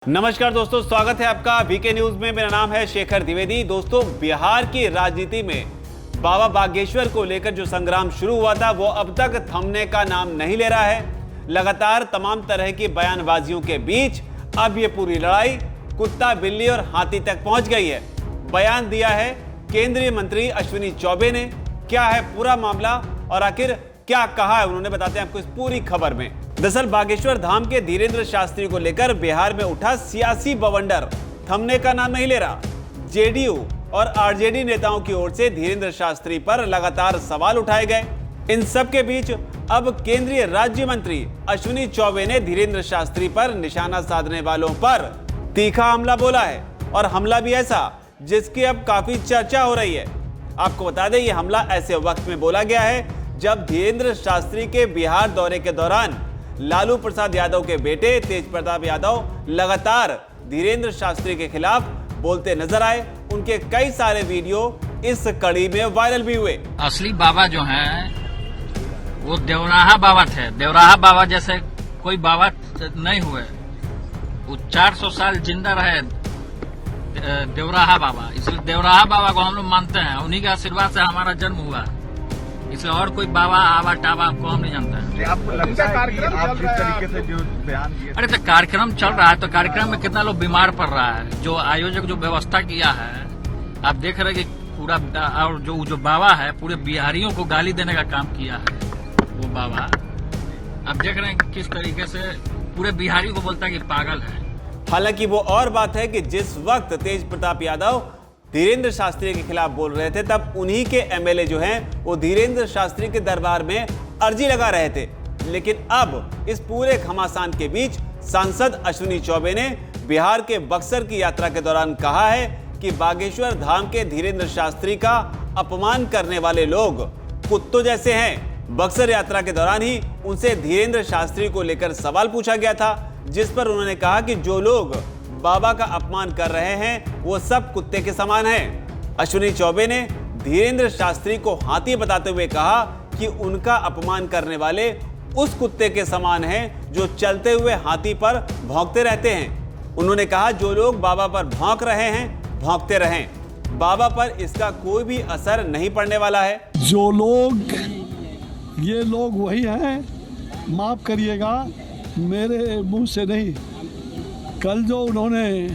नमस्कार दोस्तों, स्वागत है आपका वीके न्यूज में। मेरा नाम है शेखर द्विवेदी। दोस्तों, बिहार की राजनीति में बाबा बागेश्वर को लेकर जो संग्राम शुरू हुआ था वो अब तक थमने का नाम नहीं ले रहा है। लगातार तमाम तरह की बयानबाजियों के बीच अब ये पूरी लड़ाई कुत्ता, बिल्ली और हाथी तक पहुंच गई है। बयान दिया है केंद्रीय मंत्री अश्विनी चौबे ने। क्या है पूरा मामला और आखिर क्या कहा है उन्होंने, बताते हैं आपको इस पूरी खबर में। दरअसल बागेश्वर धाम के धीरेन्द्र शास्त्री को लेकर बिहार में उठा सियासी बवंडर थमने का नाम नहीं ले रहा। जेडीयू और आरजेडी नेताओं की ओर से धीरेन्द्र शास्त्री पर लगातार सवाल उठाए गए। इन सब के बीच अब केंद्रीय राज्य मंत्री अश्विनी चौबे ने धीरेन्द्र शास्त्री पर निशाना साधने वालों पर तीखा हमला बोला है, और हमला भी ऐसा जिसकी अब काफी चर्चा हो रही है। आपको बता दें, यह हमला ऐसे वक्त में बोला गया है जब धीरेन्द्र शास्त्री के बिहार दौरे के दौरान लालू प्रसाद यादव के बेटे तेज प्रताप यादव लगातार धीरेन्द्र शास्त्री के खिलाफ बोलते नजर आए। उनके कई सारे वीडियो इस कड़ी में वायरल भी हुए। असली बाबा जो हैं वो देवराहा बाबा थे। देवराहा बाबा जैसे कोई बाबा नहीं हुए। वो 400 साल जिंदा रहे देवराहा बाबा, इसलिए देवराहा बाबा को हम लोग मानते हैं। उन्हीं के आशीर्वाद से हमारा जन्म हुआ, इसलिए और कोई बाबा आवा टावा आपको हम नहीं जानते हैं। आपको लगता है कि आप जिस तरीके से जो बयान दिए? अरे तो कार्यक्रम चल रहा है, तो कार्यक्रम में कितना लोग बीमार पड़ रहा है। जो आयोजक जो व्यवस्था किया है, आप देख रहे हैं कि पूरा, और जो बाबा है पूरे बिहारियों को गाली देने का काम किया है वो बाबा। आप देख रहे हैं कि किस तरीके से पूरे बिहारी को बोलता है कि पागल है। हालांकि वो और बात है कि जिस वक्त तेज प्रताप यादव धीरेन्द्र शास्त्री के खिलाफ बोल रहे थे, तब उन्हीं के एमएलए जो हैं वो धीरेन्द्र शास्त्री के दरबार में अर्जी लगा रहे थे। लेकिन अब इस पूरे घमासान के बीच सांसद अश्विनी चौबे ने बिहार के बक्सर की यात्रा के दौरान कहा है कि बागेश्वर धाम के धीरेन्द्र शास्त्री का अपमान करने वाले लोग कुत्तों जैसे हैं। बक्सर यात्रा के दौरान ही उनसे धीरेन्द्र शास्त्री को लेकर सवाल पूछा गया था, जिस पर उन्होंने कहा कि जो लोग बाबा का अपमान कर रहे हैं वो सब कुत्ते के समान हैं। अश्विनी चौबे ने धीरेन्द्र शास्त्री को हाथी बताते हुए कहा कि उनका अपमान करने वाले उस कुत्ते के समान हैं जो चलते हुए हाथी पर भौंकते रहते हैं। उन्होंने कहा जो लोग बाबा पर भौंक रहे हैं भौंकते रहें, बाबा पर इसका कोई भी असर नहीं पड़ने वाला है। जो लोग, ये लोग वही हैं, माफ करिएगा मेरे मुंह से नहीं। कल जो उन्होंने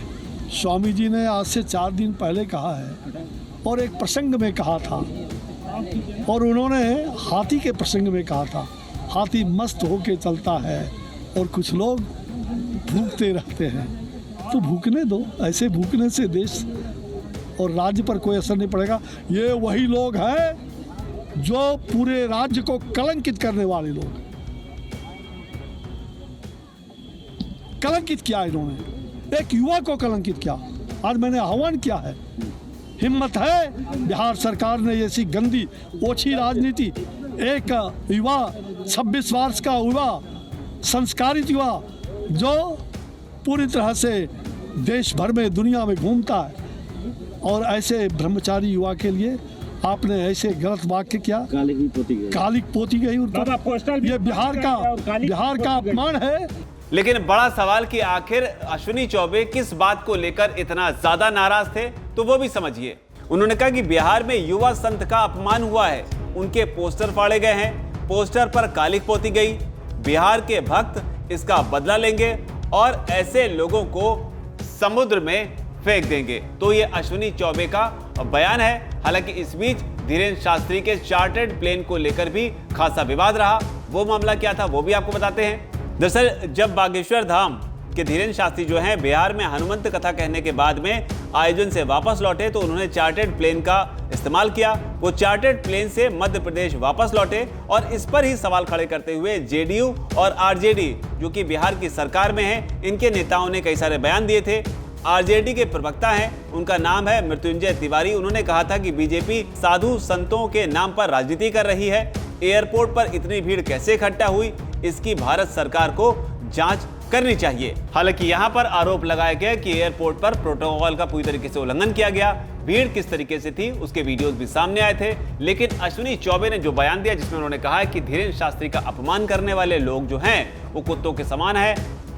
स्वामी जी ने आज से 4 दिन पहले कहा है और एक प्रसंग में कहा था, और उन्होंने हाथी के प्रसंग में कहा था हाथी मस्त होके चलता है और कुछ लोग भूखते रहते हैं। तो भूखने दो, ऐसे भूखने से देश और राज्य पर कोई असर नहीं पड़ेगा। ये वही लोग हैं जो पूरे राज्य को कलंकित करने वाले लोग। कलंकित किया इन्होंने, एक युवा को कलंकित किया। आज मैंने आह्वान किया है, हिम्मत है बिहार सरकार ने ऐसी गंदी ओछी राजनीति, एक युवा 26 वर्ष का युवा, संस्कारित युवा जो पूरी तरह से देश भर में दुनिया में घूमता है, और ऐसे ब्रह्मचारी युवा के लिए आपने ऐसे गलत वाक्य किया, कालिक पोती गई ये बिहार का अपमान है। लेकिन बड़ा सवाल कि आखिर अश्विनी चौबे किस बात को लेकर इतना ज्यादा नाराज थे, तो वो भी समझिए। उन्होंने कहा कि बिहार में युवा संत का अपमान हुआ है, उनके पोस्टर फाड़े गए हैं, पोस्टर पर कालिक पोती गई। बिहार के भक्त इसका बदला लेंगे और ऐसे लोगों को समुद्र में फेंक देंगे। तो ये अश्विनी चौबे का बयान है। हालांकि इस बीच धीरेन्द्र शास्त्री के चार्टर्ड प्लेन को लेकर भी खासा विवाद रहा। वो मामला क्या था वो भी आपको बताते हैं। दरअसल जब बागेश्वर धाम के धीरेन्द्र शास्त्री जो हैं बिहार में हनुमंत कथा कहने के बाद में आयोजन से वापस लौटे, तो उन्होंने चार्टर्ड प्लेन का इस्तेमाल किया। वो चार्टर्ड प्लेन से मध्य प्रदेश वापस लौटे और इस पर ही सवाल खड़े करते हुए जेडीयू और आरजेडी जो कि बिहार की सरकार में है, इनके नेताओं ने कई सारे बयान दिए थे। आरजेडी के प्रवक्ता हैं, उनका नाम है मृत्युंजय तिवारी। उन्होंने कहा था कि बीजेपी साधु संतों के नाम पर राजनीति कर रही है। एयरपोर्ट पर इतनी भीड़ कैसे इकट्ठा हुई, इसकी भारत सरकार को जांच करनी चाहिए। हालांकि यहां पर आरोप लगाया गया कि एयरपोर्ट पर प्रोटोकॉल का पूरी तरीके से उल्लंघन किया गया। भीड़ किस तरीके से थी उसके वीडियोस भी सामने आए थे। लेकिन अश्विनी चौबे ने जो बयान दिया, जिसमें उन्होंने कहा है कि धीरेन्द्र शास्त्री का अपमान करने वाले लोग जो हैं वो कुत्तों के समान है,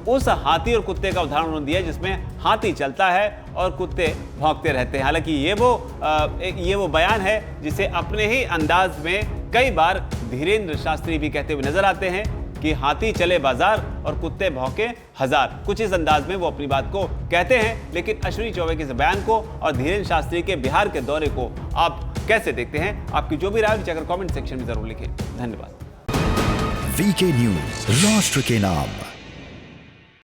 उस हाथी और कुत्ते का उदाहरण उन्होंने दिया जिसमें हाथी चलता है और कुत्ते भौंकते रहते हैं। हालांकि ये वो बयान है जिसे अपने ही अंदाज में कई बार धीरेन्द्र शास्त्री भी कहते हुए नजर आते हैं कि हाथी चले बाजार और कुत्ते भौंके हजार। कुछ इस अंदाज में वो अपनी बात को कहते हैं। लेकिन अश्विनी चौबे के इस बयान को और धीरेन्द्र शास्त्री के बिहार के दौरे को आप कैसे देखते हैं? आपकी जो भी राय है कमेंट सेक्शन में जरूर लिखें। धन्यवाद। वीके न्यूज, राष्ट्र के नाम।